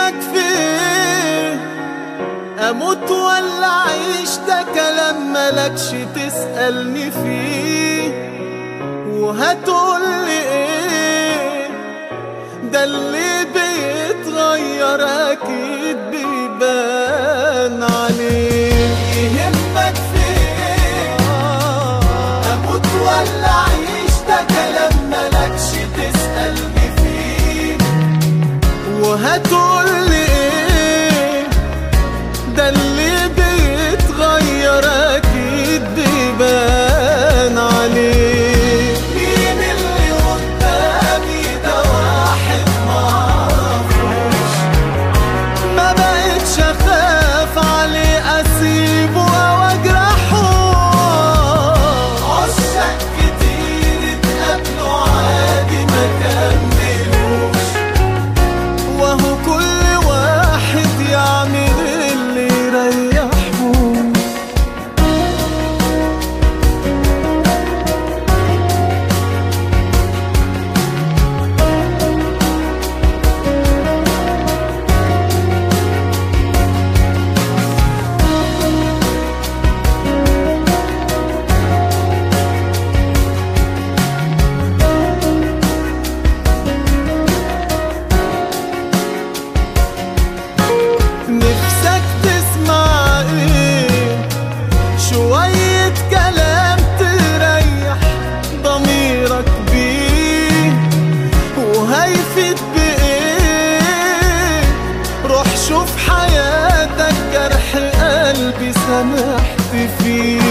يهمك فيه؟ اموت ولا اعيش؟ ده كلام ملكش تسألني فيه. وهتقولي ايه؟ ده اللي بيتغير اكيد بيبان عليه. يهمك فيه؟ اموت ولا اعيش؟ ده كلام ملكش تسألني فيه. وهتقولي ايه؟ ده اللي بيتغير اكيد بيبان عليه. مين اللي قدامي؟ ده واحد معرفوش، ما بقتش اخاف عليه اسيبه او اجرحه. عشاق كتير اتقابلوا عادي ما كملوش، وهو كل واحد يعمل اللي يريحه. نفسك تسمع ايه؟ شوية كلام تريح ضميرك بيه، وهيفيد بايه؟ روح شوف حياتك، جرح قلبي سامحت فيه.